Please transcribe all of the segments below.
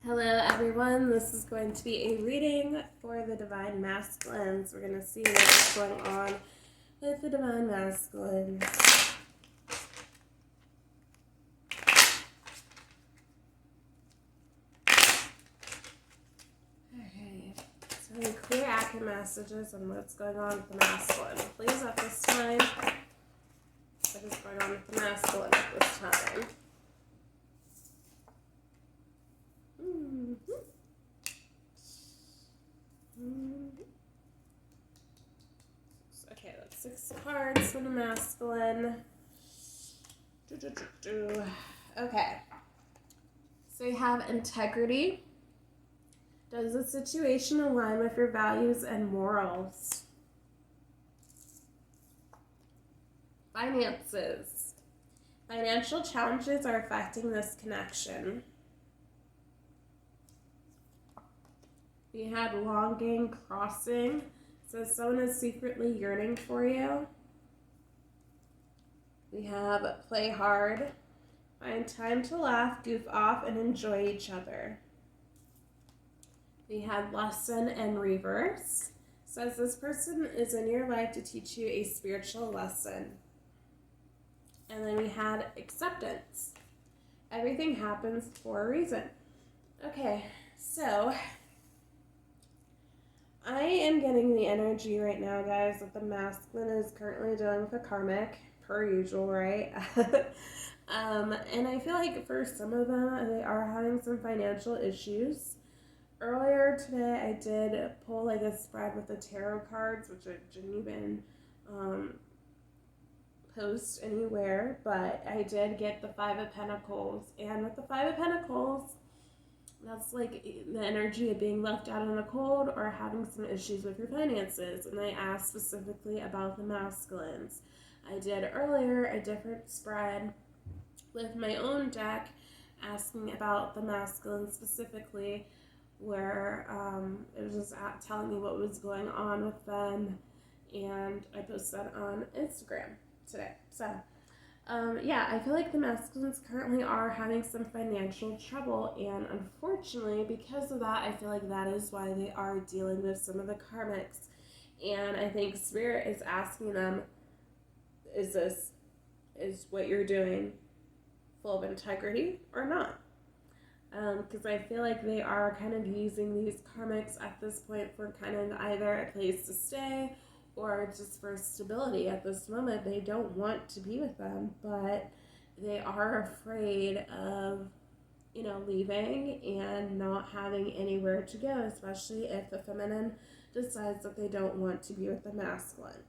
Hello, everyone. This is going to be a reading for the Divine Masculines. We're going to see what's going on with the Divine Masculines. Okay, so any clear, accurate messages on what's going on with the masculine. Please, at this time, what is going on with the masculine at this time? Okay, that's 6 cards for the masculine. Okay. So you have integrity. Does the situation align with your values and morals? Finances. Financial challenges are affecting this connection. We had longing, crossing. So someone is secretly yearning for you. We have play hard. Find time to laugh, goof off, and enjoy each other. We have lesson and reverse. Says this person is in your life to teach you a spiritual lesson. And then we had acceptance. Everything happens for a reason. Okay, so I am getting the energy right now, guys, that the masculine is currently dealing with a karmic, per usual, right? And I feel like for some of them, they are having some financial issues. Earlier today, I did pull like a spread with the tarot cards, which I didn't even post anywhere, but I did get the Five of Pentacles. And with the Five of Pentacles, that's like the energy of being left out in the cold or having some issues with your finances. And I asked specifically about the masculines. I did earlier a different spread with my own deck asking about the masculine specifically, where it was just telling me what was going on with them, and I posted that on Instagram today. So yeah, I feel like the masculines currently are having some financial trouble, and unfortunately, because of that, I feel like that is why they are dealing with some of the karmics. And I think Spirit is asking them, is what you're doing full of integrity or not? Because I feel like they are kind of using these karmics at this point for kind of either a place to stay or just for stability at this moment. They don't want to be with them, but they are afraid of, leaving and not having anywhere to go, especially if the feminine decides that they don't want to be with the masculine.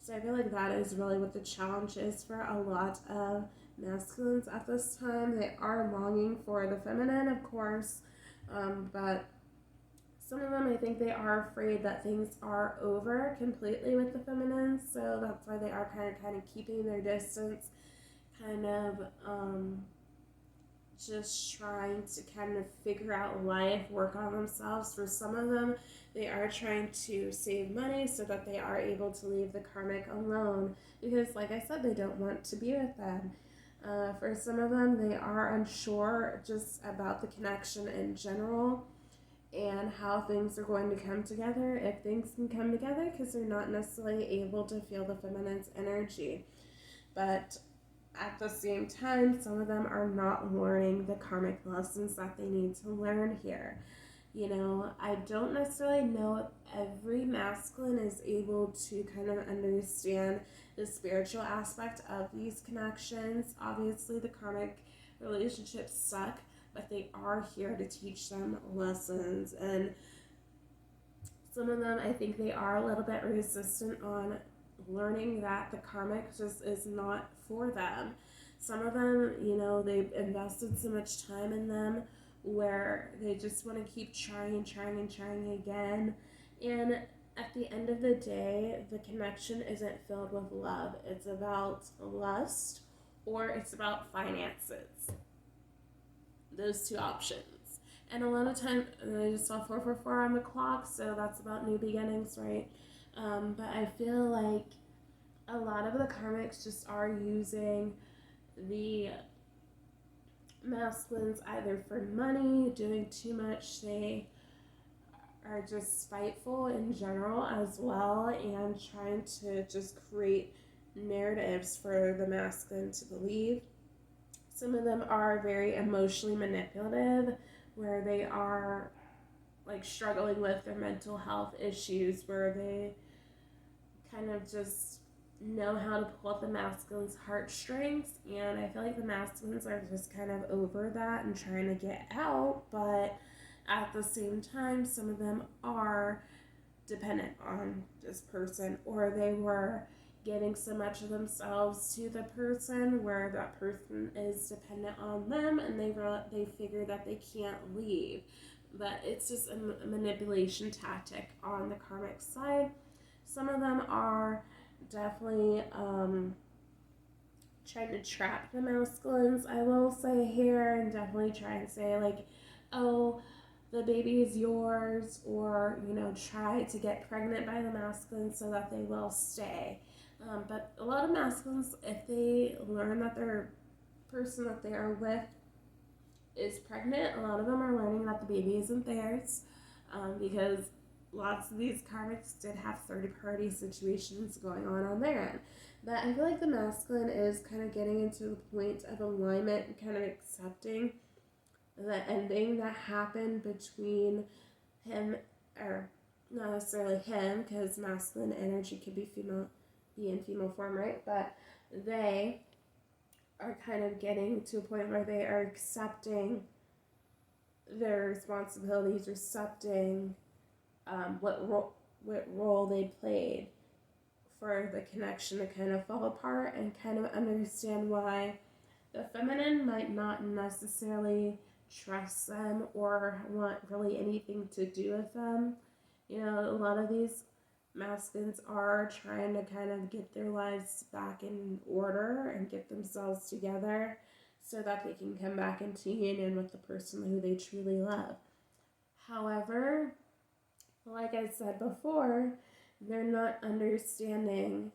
So I feel like that is really what the challenge is for a lot of masculines at this time. They are longing for the feminine, of course, but some of them, I think they are afraid that things are over completely with the feminine, so that's why they are kind of keeping their distance, kind of just trying to kind of figure out life, work on themselves. For some of them, they are trying to save money so that they are able to leave the karmic alone, because like I said, they don't want to be with them. For some of them, they are unsure just about the connection in general and how things are going to come together, if things can come together, because they're not necessarily able to feel the feminine's energy. But at the same time, some of them are not learning the karmic lessons that they need to learn here. I don't necessarily know if every masculine is able to kind of understand the spiritual aspect of these connections. Obviously, the karmic relationships suck, but they are here to teach them lessons. And some of them, I think they are a little bit resistant on learning that the karmic just is not for them. Some of them, they've invested so much time in them where they just want to keep trying again. And at the end of the day, the connection isn't filled with love. It's about lust or it's about finances. Those two options. And a lot of times, I just saw 444 on the clock, so that's about new beginnings, right? But I feel like a lot of the karmics just are using the masculines either for money, doing too much, they are just spiteful in general as well, and trying to just create narratives for the masculine to believe. Some of them are very emotionally manipulative, where they are like struggling with their mental health issues, where they kind of just know how to pull at the masculine's heartstrings. And I feel like the masculines are just kind of over that and trying to get out, but at the same time, some of them are dependent on this person, or they were giving so much of themselves to the person where that person is dependent on them, and they figure that they can't leave. But it's just a manipulation tactic on the karmic side. Some of them are definitely trying to trap the masculines, I will say here, and definitely try and say like, oh, the baby is yours, or try to get pregnant by the masculine so that they will stay. But a lot of masculines, if they learn that their person that they are with is pregnant, a lot of them are learning that the baby isn't theirs, because lots of these karmics did have third-party situations going on their end. But I feel like the masculine is kind of getting into the point of alignment and kind of accepting the ending that happened between him, or not necessarily him, because masculine energy could be in female form, right? But they are kind of getting to a point where they are accepting their responsibilities, accepting what role they played for the connection to kind of fall apart, and kind of understand why the feminine might not necessarily trust them or want really anything to do with them. A lot of these masculines are trying to kind of get their lives back in order and get themselves together so that they can come back into union with the person who they truly love. However, like I said before, they're not understanding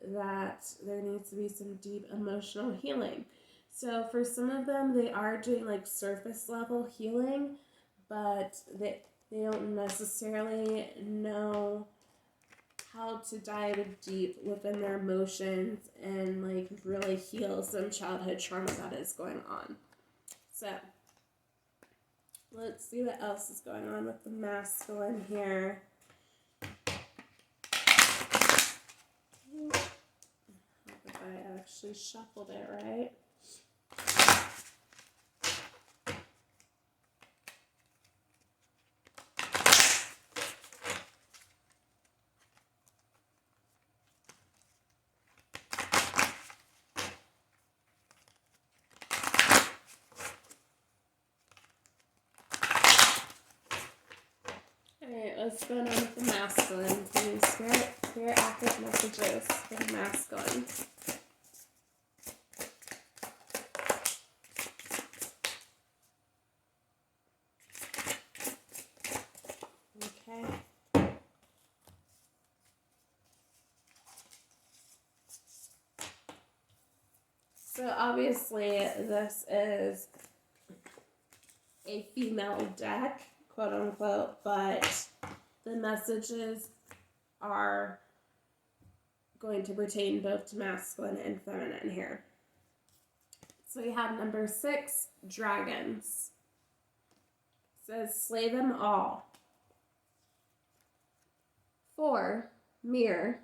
that there needs to be some deep emotional healing. So for some of them, they are doing like surface level healing, but they don't necessarily know how to dive deep within their emotions and like really heal some childhood trauma that is going on. So let's see what else is going on with the masculine here. If I actually shuffled it right. Alright, what's going on with the masculine? Please, spirit active messages for the masculine. Okay. So obviously this is a female deck, quote unquote, but the messages are going to pertain both to masculine and feminine here. So we have number 6, dragons. It says, slay them all. 4, mirror.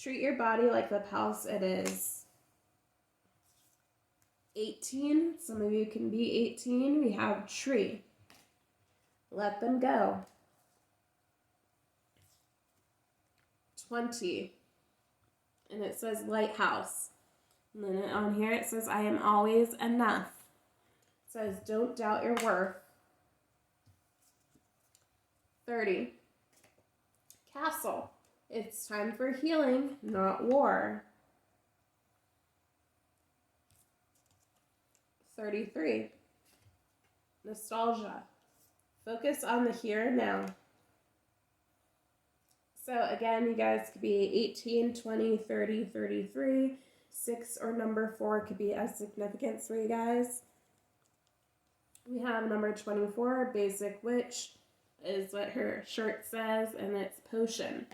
Treat your body like the palace it is. 18, some of you can be 18. We have tree. Let them go. 20, and it says lighthouse. And then on here it says, I am always enough. It says, don't doubt your worth. 30, castle. It's time for healing, not war. 33, nostalgia. Focus on the here and now. So again, you guys could be 18, 20, 30, 33. 6 or number 4 could be of significance for you guys. We have number 24, Basic Witch, is what her shirt says, and it's potion.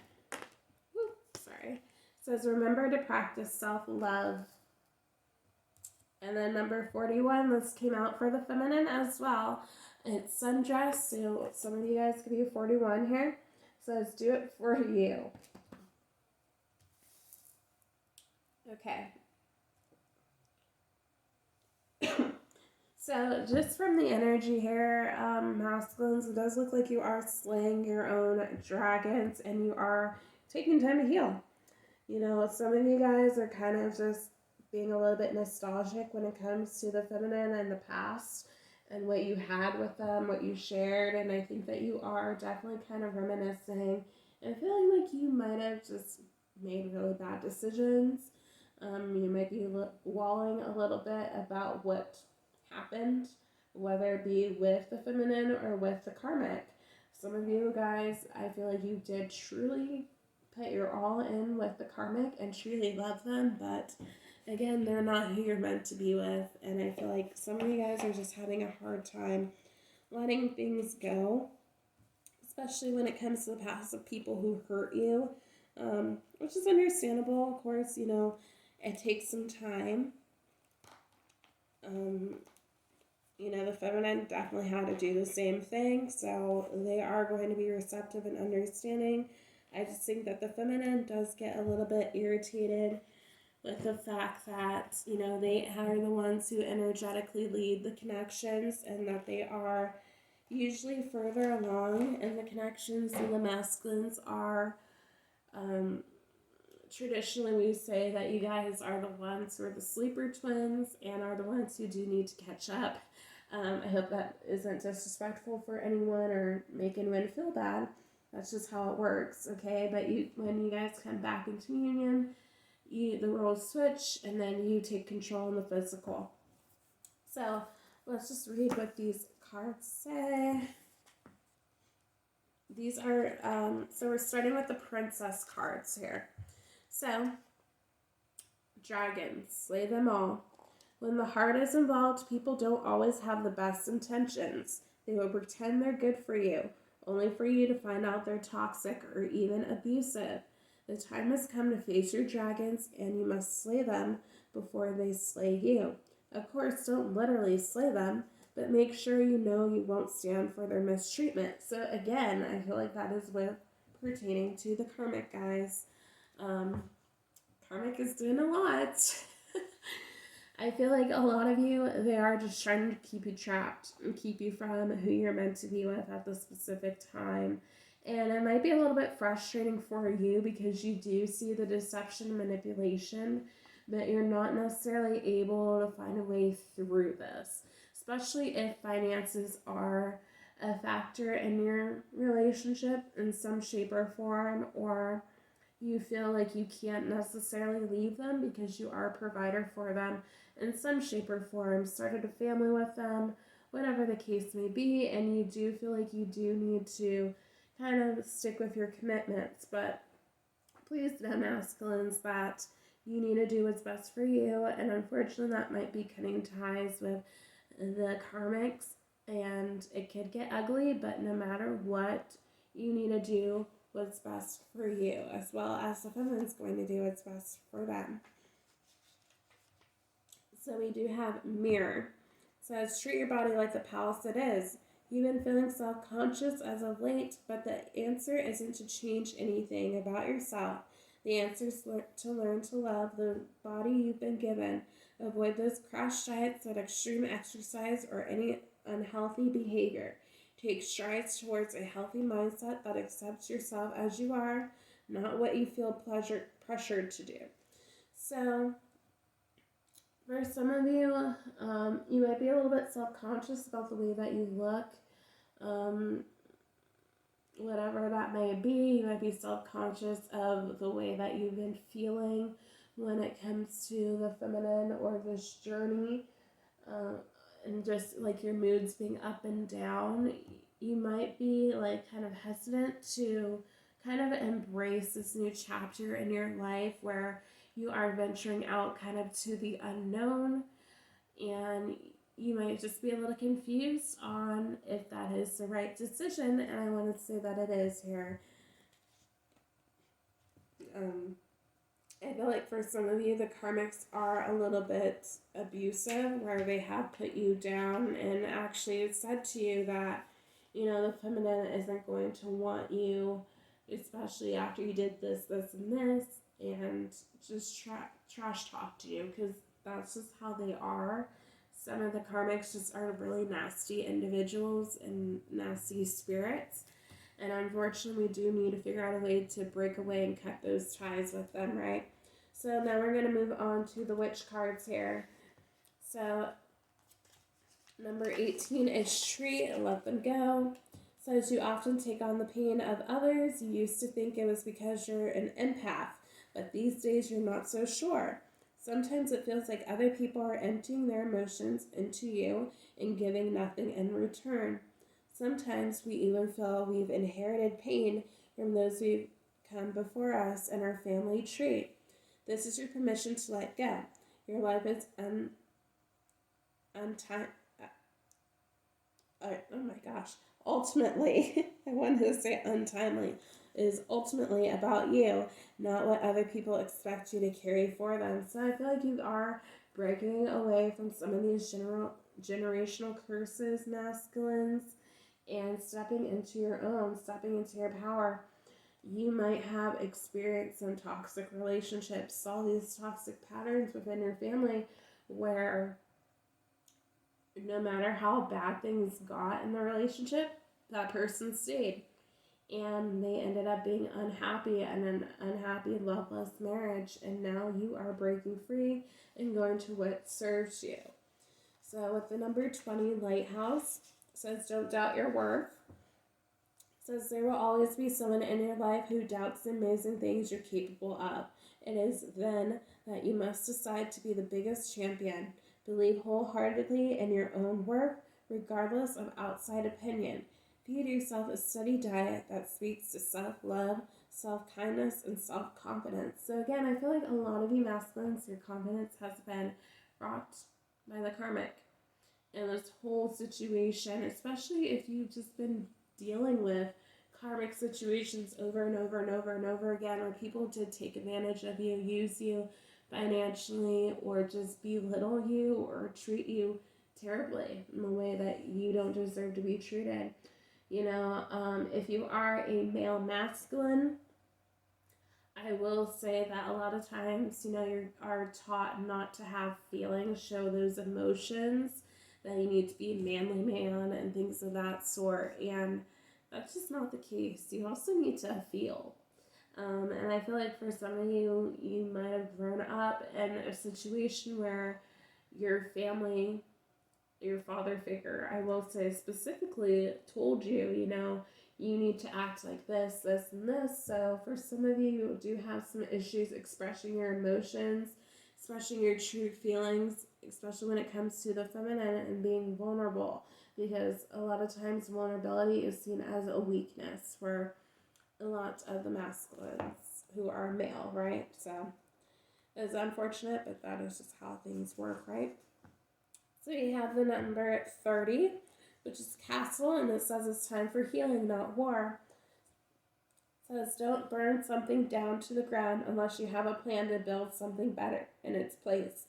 Woo, sorry. It says, remember to practice self-love. And then number 41, this came out for the feminine as well. It's sundress, so some of you guys could be 41 here. So let's do it for you. Okay. So just from the energy here, masculines, it does look like you are slaying your own dragons and you are taking time to heal. You know, some of you guys are kind of just being a little bit nostalgic when it comes to the feminine and the past and what you had with them, what you shared, and I think that you are definitely kind of reminiscing and feeling like you might have just made really bad decisions. You might be walling a little bit about what happened, whether it be with the feminine or with the karmic. Some of you guys, I feel like you did truly put your all in with the karmic and truly love them, but again, they're not who you're meant to be with, and I feel like some of you guys are just having a hard time letting things go, especially when it comes to the past of people who hurt you, which is understandable. Of course, you know, it takes some time. You know, the feminine definitely had to do the same thing, so they are going to be receptive and understanding. I just think that the feminine does get a little bit irritated with the fact that, you know, they are the ones who energetically lead the connections and that they are usually further along in the connections than the masculines are. Traditionally, we say that you guys are the ones who are the sleeper twins and are the ones who do need to catch up. I hope that isn't disrespectful for anyone or make anyone feel bad. That's just how it works, okay? But when you guys come back into union, the roles switch, and then you take control in the physical. So let's just read what these cards say. These are, so we're starting with the princess cards here. So, dragons, slay them all. When the heart is involved, people don't always have the best intentions. They will pretend they're good for you, only for you to find out they're toxic or even abusive. The time has come to face your dragons, and you must slay them before they slay you. Of course, don't literally slay them, but make sure you know you won't stand for their mistreatment. So again, I feel like that is with pertaining to the karmic, guys. Karmic is doing a lot. I feel like a lot of you, they are just trying to keep you trapped and keep you from who you're meant to be with at the specific time. And it might be a little bit frustrating for you because you do see the deception and manipulation, but you're not necessarily able to find a way through this, especially if finances are a factor in your relationship in some shape or form, or you feel like you can't necessarily leave them because you are a provider for them in some shape or form, started a family with them, whatever the case may be, and you do feel like you do need to kind of stick with your commitments. But please know, masculines, that you need to do what's best for you, and unfortunately that might be cutting ties with the karmics, and it could get ugly, but no matter what, you need to do what's best for you, as well as the feminine's going to do what's best for them. So we do have mirror. It says, treat your body like the palace it is. You've been feeling self-conscious as of late, but the answer isn't to change anything about yourself. The answer is to learn to love the body you've been given. Avoid those crash diets or extreme exercise or any unhealthy behavior. Take strides towards a healthy mindset that accepts yourself as you are, not what you feel pressured to do. So, for some of you, you might be a little bit self-conscious about the way that you look. Whatever that may be, you might be self-conscious of the way that you've been feeling when it comes to the feminine or this journey. And just like your moods being up and down, you might be like kind of hesitant to kind of embrace this new chapter in your life where You are venturing out kind of to the unknown, and you might just be a little confused on if that is the right decision, and I want to say that it is here. I feel like for some of you, the karmics are a little bit abusive, where they have put you down and actually said to you that, the feminine isn't going to want you, especially after you did this, this, and this, and just trash talk to you, because that's just how they are. Some of the karmics just are really nasty individuals and nasty spirits. And unfortunately, we do need to figure out a way to break away and cut those ties with them, right? So now we're going to move on to the witch cards here. So number 18 is treat and let them go. Says you often take on the pain of others. You used to think it was because you're an empath, but these days you're not so sure. Sometimes it feels like other people are emptying their emotions into you and giving nothing in return. Sometimes we even feel we've inherited pain from those who've come before us in our family tree. This is your permission to let go. Your life is ultimately, I wanted to say untimely, is ultimately about you, not what other people expect you to carry for them. So I feel like you are breaking away from some of these generational curses, masculines, and stepping into your own, stepping into your power. You might have experienced some toxic relationships, saw these toxic patterns within your family where no matter how bad things got in the relationship, that person stayed. And they ended up being unhappy in an unhappy, loveless marriage. And now you are breaking free and going to what serves you. So with the number 20, Lighthouse, says don't doubt your worth. Says there will always be someone in your life who doubts the amazing things you're capable of. It is then that you must decide to be the biggest champion. Believe wholeheartedly in your own worth, regardless of outside opinion. Feed yourself a steady diet that speaks to self-love, self-kindness, and self-confidence. So again, I feel like a lot of you masculines, your confidence has been rocked by the karmic in this whole situation, especially if you've just been dealing with karmic situations over and over and over and over again, where people did take advantage of you, use you financially, or just belittle you or treat you terribly in the way that you don't deserve to be treated. If you are a male masculine, I will say that a lot of times, you are taught not to have feelings, show those emotions, that you need to be a manly man and things of that sort. And that's just not the case. You also need to feel. And I feel like for some of you, you might have grown up in a situation where your family, your father figure, I will say specifically, told you, you need to act like this, this, and this. So for some of you, you do have some issues expressing your emotions, expressing your true feelings, especially when it comes to the feminine and being vulnerable. Because a lot of times vulnerability is seen as a weakness for a lot of the masculines who are male, right? So it's unfortunate, but that is just how things work, right? So you have the number 30, which is castle, and it says it's time for healing, not war. It says don't burn something down to the ground unless you have a plan to build something better in its place.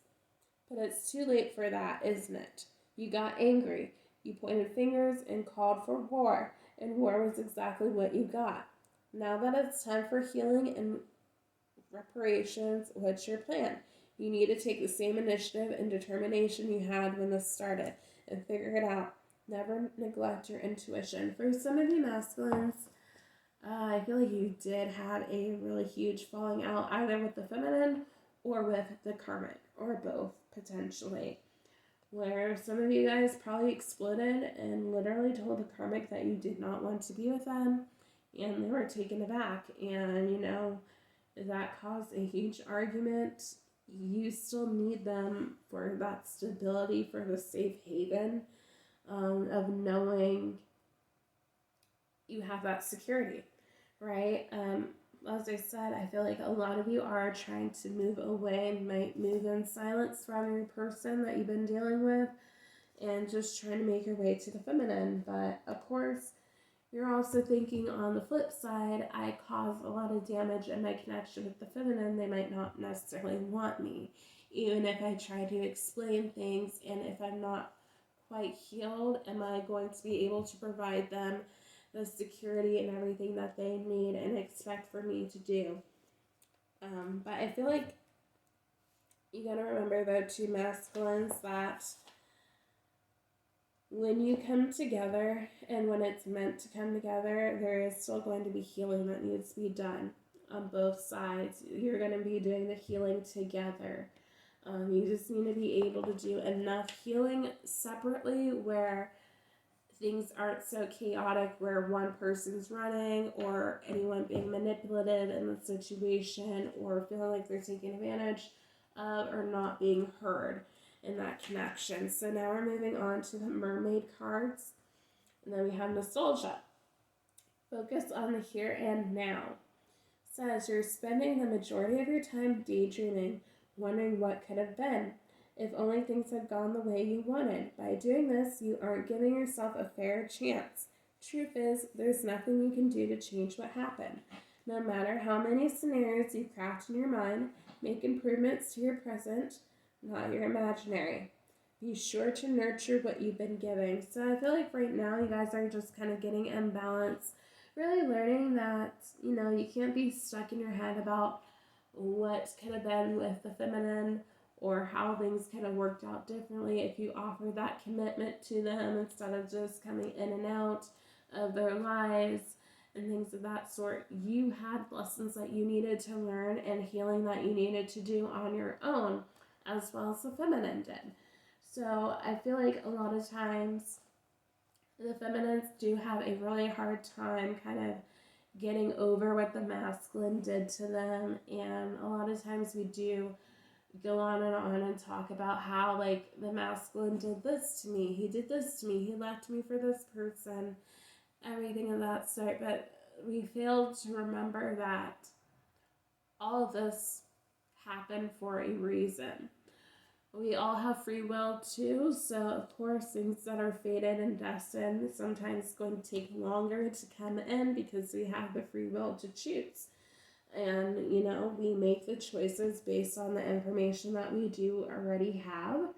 But it's too late for that, isn't it? You got angry. You pointed fingers and called for war, and war was exactly what you got. Now that it's time for healing and reparations, what's your plan? You need to take the same initiative and determination you had when this started and figure it out. Never neglect your intuition. For some of you masculines, I feel like you did have a really huge falling out either with the feminine or with the karmic, or both potentially. Where some of you guys probably exploded and literally told the karmic that you did not want to be with them, and they were taken aback, and that caused a huge argument. You still need them for that stability, for the safe haven of knowing you have that security, right? as I said, I feel like a lot of you are trying to move away, might move in silence from your person that you've been dealing with, and just trying to make your way to the feminine. But of course, you're also thinking on the flip side, I cause a lot of damage in my connection with the feminine. They might not necessarily want me, even if I try to explain things. And if I'm not quite healed, am I going to be able to provide them the security and everything that they need and expect for me to do? But I feel like you gotta remember, though, two masculines, that when you come together and when it's meant to come together, there is still going to be healing that needs to be done on both sides. You're going to be doing the healing together. You just need to be able to do enough healing separately where things aren't so chaotic, where one person's running or anyone being manipulative in the situation or feeling like they're taking advantage of or not being heard in that connection. So now we're moving on to the mermaid cards. And then we have nostalgia. Focus on the here and now. Says you're spending the majority of your time daydreaming, wondering what could have been. If only things had gone the way you wanted. By doing this, you aren't giving yourself a fair chance. Truth is, there's nothing you can do to change what happened. No matter how many scenarios you craft in your mind, make improvements to your present, not your imaginary. Be sure to nurture what you've been giving. So I feel like right now you guys are just kind of getting in balance, really learning that, you can't be stuck in your head about what could have been with the feminine or how things could have worked out differently if you offer that commitment to them instead of just coming in and out of their lives and things of that sort. You had lessons that you needed to learn and healing that you needed to do on your own, as well as the feminine did. So I feel like a lot of times the feminines do have a really hard time kind of getting over what the masculine did to them, and a lot of times we do go on and talk about how, like, the masculine did this to me, he did this to me, he left me for this person, everything of that sort. But we fail to remember that all of this happened for a reason. We all have free will too, so of course things that are fated and destined sometimes going to take longer to come in because we have the free will to choose. And, we make the choices based on the information that we do already have.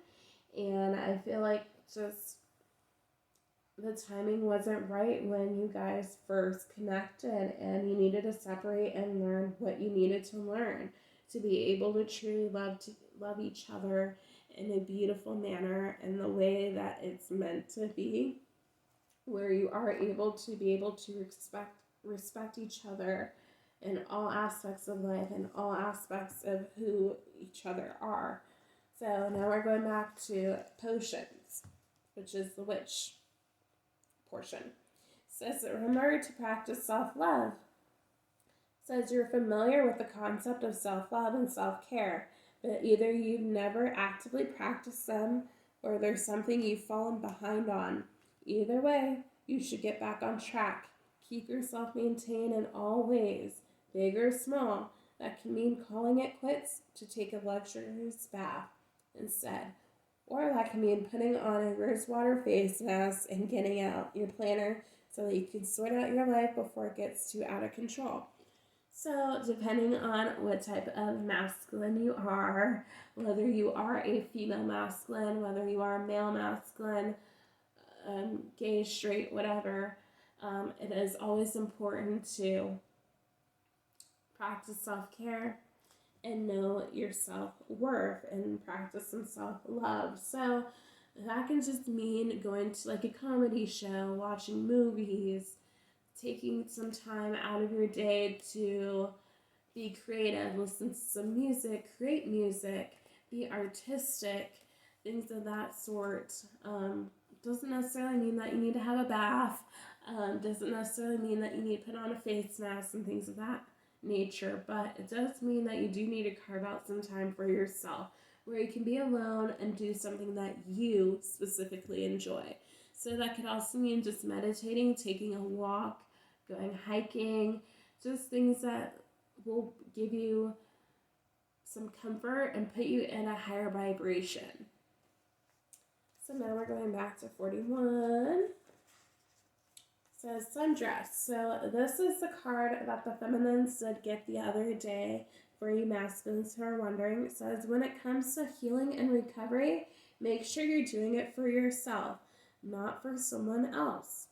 And I feel like just the timing wasn't right when you guys first connected, and you needed to separate and learn what you needed to learn to be able to truly love each other in a beautiful manner in the way that it's meant to be, where you are able to respect each other in all aspects of life and all aspects of who each other are. So now we're going back to potions, which is the witch portion. It says, remember to practice self-love. It says you're familiar with the concept of self-love and self-care, but either you've never actively practiced them or there's something you've fallen behind on. Either way, you should get back on track. Keep yourself maintained in all ways, big or small. That can mean calling it quits to take a luxurious bath instead. Or that can mean putting on a rosewater face mask and getting out your planner so that you can sort out your life before it gets too out of control. So depending on what type of masculine you are, whether you are a female masculine, whether you are a male masculine, gay, straight, whatever, it is always important to practice self-care and know your self-worth and practice some self-love. So that can just mean going to like a comedy show, watching movies, taking some time out of your day to be creative, listen to some music, create music, be artistic, things of that sort. Doesn't necessarily mean that you need to have a bath. Doesn't necessarily mean that you need to put on a face mask and things of that nature, but it does mean that you do need to carve out some time for yourself where you can be alone and do something that you specifically enjoy. So that could also mean just meditating, taking a walk, going hiking, just things that will give you some comfort and put you in a higher vibration. So now we're going back to 41. It says sundress. So this is the card that the feminines did get the other day for you masculines who are wondering. It says, when it comes to healing and recovery, make sure you're doing it for yourself, not for someone else.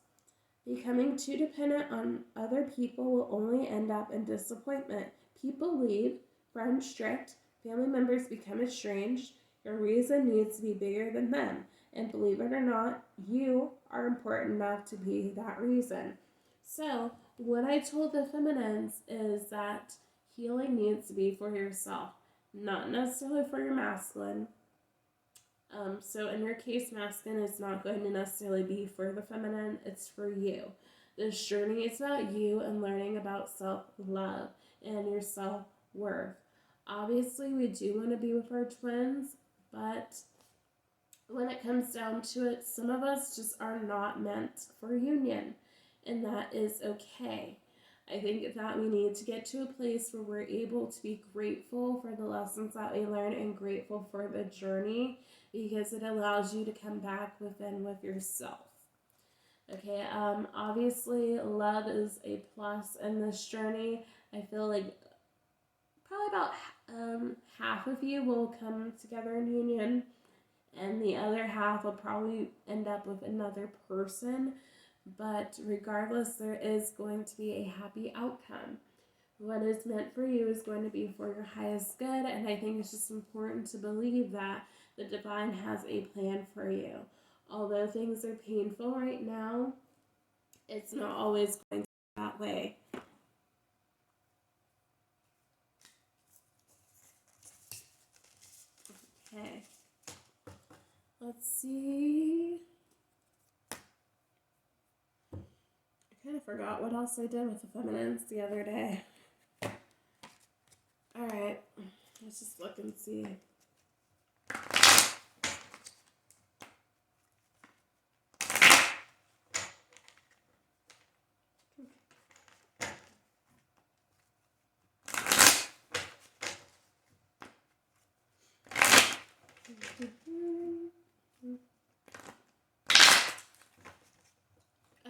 Becoming too dependent on other people will only end up in disappointment. People leave, friends drift, family members become estranged. Your reason needs to be bigger than them. And believe it or not, you are important enough to be that reason. So, what I told the feminines is that healing needs to be for yourself, not necessarily for your masculine. So in your case, masculine is not going to necessarily be for the feminine, it's for you. This journey is about you and learning about self-love and your self-worth. Obviously, we do want to be with our twins, but when it comes down to it, some of us just are not meant for union, and that is okay. I think that we need to get to a place where we're able to be grateful for the lessons that we learn and grateful for the journey, because it allows you to come back within with yourself. Okay, obviously love is a plus in this journey. I feel like probably about half of you will come together in union, and the other half will probably end up with another person. But regardless, there is going to be a happy outcome. What is meant for you is going to be for your highest good, and I think it's just important to believe that the divine has a plan for you. Although things are painful right now, it's not always going to be that way. Okay. Let's see. I kind of forgot what else I did with the feminines the other day. Alright, let's just look and see.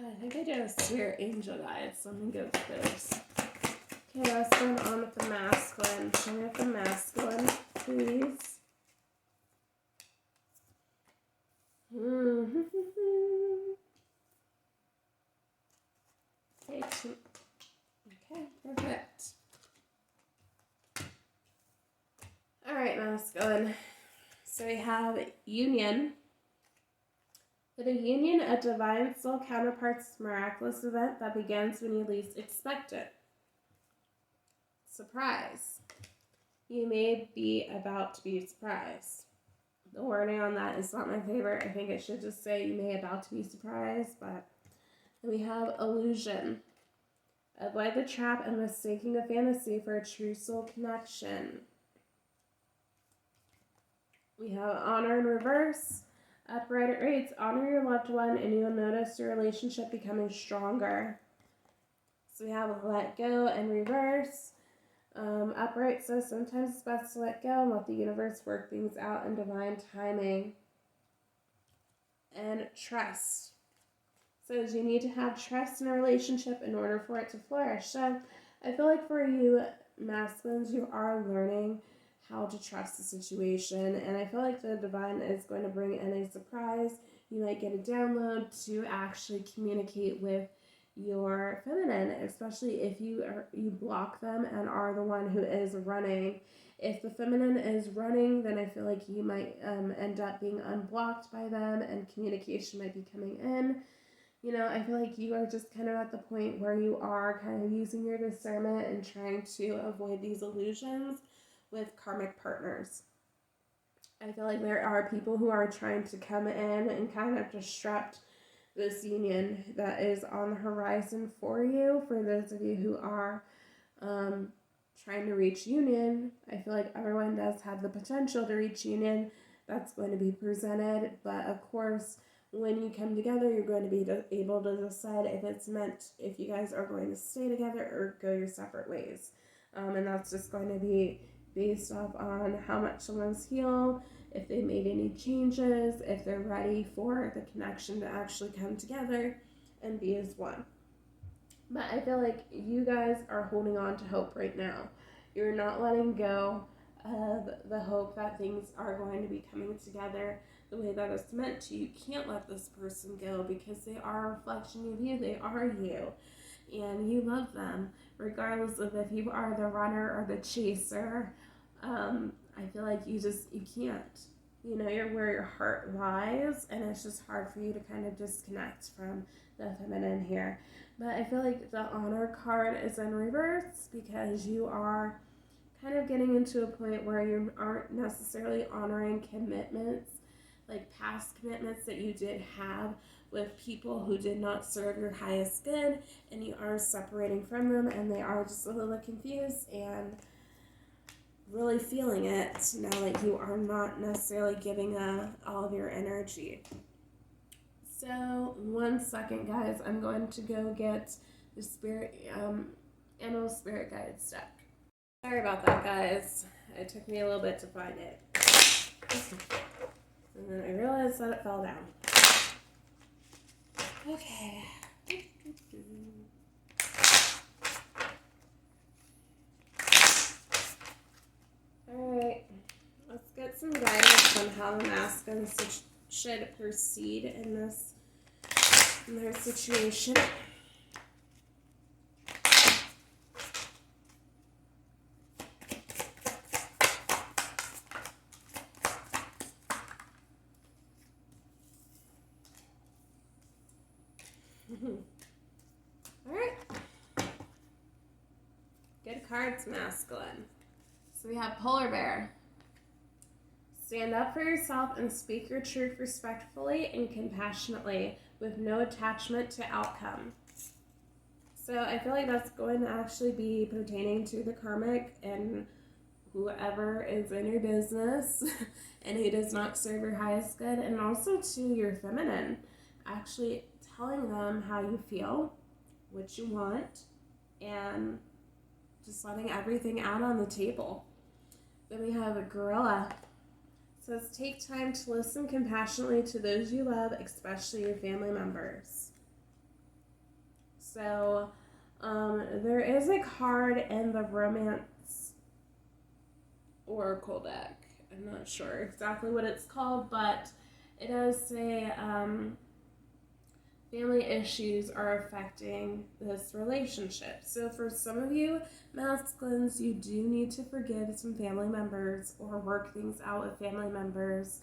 I think I did a Spirit Angel guide, so I'm gonna go with this. Okay, let's go on with the masculine. Show me with the masculine, please. Okay, perfect. Alright, masculine. So we have union. For the union, a divine soul counterpart's miraculous event that begins when you least expect it. Surprise. You may be about to be surprised. The wording on that is not my favorite. I think it should just say you may about to be surprised, but we have illusion. Avoid the trap of mistaking a fantasy for a true soul connection. We have honor in reverse. Upright it reads, honor your loved one and you'll notice your relationship becoming stronger. So we have let go in reverse. Upright says sometimes it's best to let go and let the universe work things out in divine timing. And trust. Says you need to have trust in a relationship in order for it to flourish. So I feel like for you masculines, you are learning how to trust the situation, and I feel like the divine is going to bring in a surprise. You might get a download to actually communicate with your feminine, especially if you block them and are the one who is running. If the feminine is running, then I feel like you might end up being unblocked by them and communication might be coming in. You know, I feel like you are just kind of at the point where you are kind of using your discernment and trying to avoid these illusions with karmic partners. I feel like there are people who are trying to come in and kind of disrupt this union that is on the horizon for you. For those of you who are trying to reach union, I feel like everyone does have the potential to reach union. That's going to be presented, but of course, when you come together, you're going to be able to decide if it's meant, if you guys are going to stay together or go your separate ways. And that's just going to be based off on how much someone's healed, if they made any changes, if they're ready for the connection to actually come together and be as one. But I feel like you guys are holding on to hope right now. You're not letting go of the hope that things are going to be coming together the way that it's meant to. You can't let this person go because they are a reflection of you. They are you. And you love them, regardless of if you are the runner or the chaser. I feel like you can't. You know, you're where your heart lies, and it's just hard for you to kind of disconnect from the feminine here. But I feel like the honor card is in reverse because you are kind of getting into a point where you aren't necessarily honoring commitments, like past commitments that you did have with people who did not serve your highest good, and you are separating from them, and they are just a little confused and really feeling it now that you are not necessarily giving all of your energy. So 1 second, guys, I'm going to go get the animal spirit guide deck. Sorry about that, guys. It took me a little bit to find it. And then I realized that it fell down. Okay. Alright. Let's get some guidance on how the masculines should proceed in their situation. Alright. Good cards, masculine. So we have polar bear. Stand up for yourself and speak your truth respectfully and compassionately with no attachment to outcome. So I feel like that's going to actually be pertaining to the karmic and whoever is in your business and who does not serve your highest good, and also to your feminine. Actually telling them how you feel, what you want, and just letting everything out on the table. Then we have a gorilla. It says, take time to listen compassionately to those you love, especially your family members. So there is a card in the romance oracle deck. I'm not sure exactly what it's called, but it does say family issues are affecting this relationship. So for some of you masculines, you do need to forgive some family members or work things out with family members.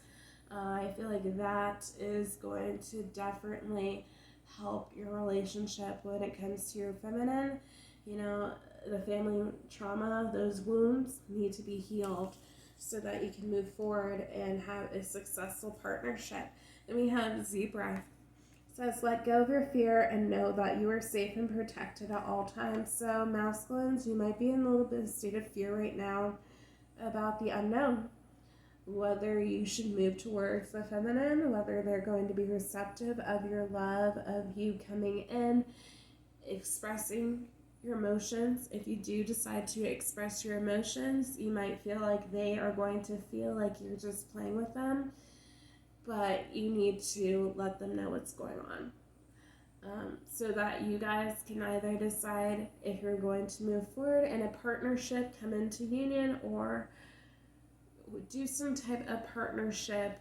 I feel like that is going to definitely help your relationship when it comes to your feminine. You know, the family trauma, those wounds need to be healed so that you can move forward and have a successful partnership. And we have zebra. Says, let go of your fear and know that you are safe and protected at all times. So masculines, you might be in a little bit of state of fear right now about the unknown. Whether you should move towards the feminine, whether they're going to be receptive of your love, of you coming in, expressing your emotions. If you do decide to express your emotions, you might feel like they are going to feel like you're just playing with them. But you need to let them know what's going on so that you guys can either decide if you're going to move forward in a partnership, come into union, or do some type of partnership,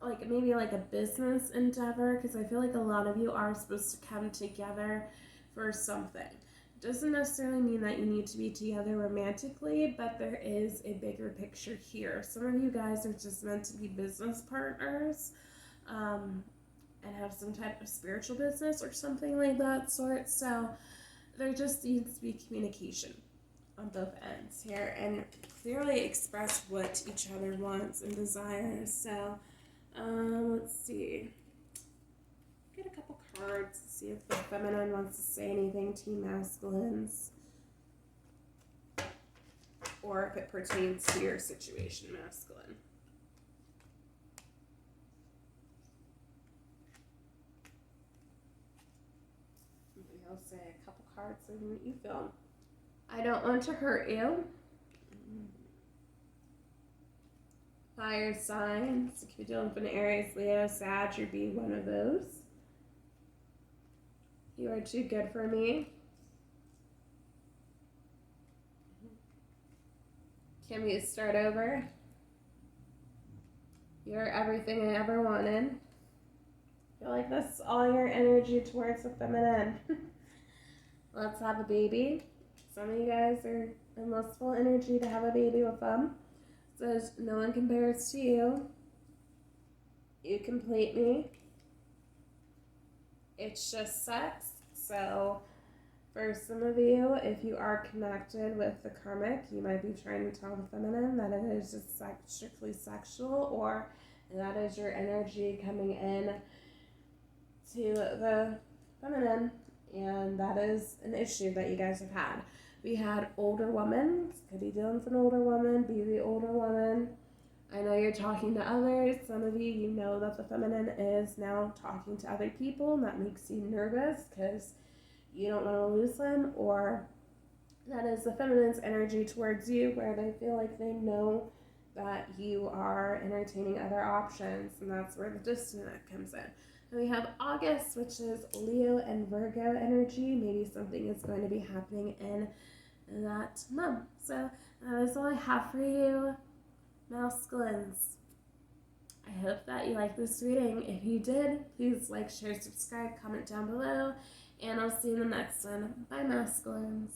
like maybe like a business endeavor, because I feel like a lot of you are supposed to come together for something. Doesn't necessarily mean that you need to be together romantically, but there is a bigger picture here. Some of you guys are just meant to be business partners and have some type of spiritual business or something like that sort. So there just needs to be communication on both ends here and clearly express what each other wants and desires. So let's see. Get a couple cards to see if the feminine wants to say anything to you masculines, or if it pertains to your situation, masculine. I'll say a couple cards and what you feel. I don't want to hurt you. Fire signs. If you're dealing with an Aries, Leo, Sag, or be one of those. You are too good for me. Can we start over? You're everything I ever wanted. I feel like that's all your energy towards the feminine. Let's have a baby. Some of you guys are in lustful energy to have a baby with them. Says no one compares to you. You complete me. It's just sex. So for some of you, if you are connected with the karmic, you might be trying to tell the feminine that it is just strictly sexual, or that is your energy coming in to the feminine, and that is an issue that you guys have had. We had older women, could be dealing with an older woman, be the older woman. I know you're talking to others. Some of you know that the feminine is now talking to other people, and that makes you nervous because you don't want to lose them, or that is the feminine's energy towards you where they feel like they know that you are entertaining other options, and that's where the disconnect comes in. And we have August, which is Leo and Virgo energy. Maybe something is going to be happening in that month. So that is all I have for you, masculines. I hope that you liked this reading. If you did, please like, share, subscribe, comment down below, and I'll see you in the next one. Bye, masculines.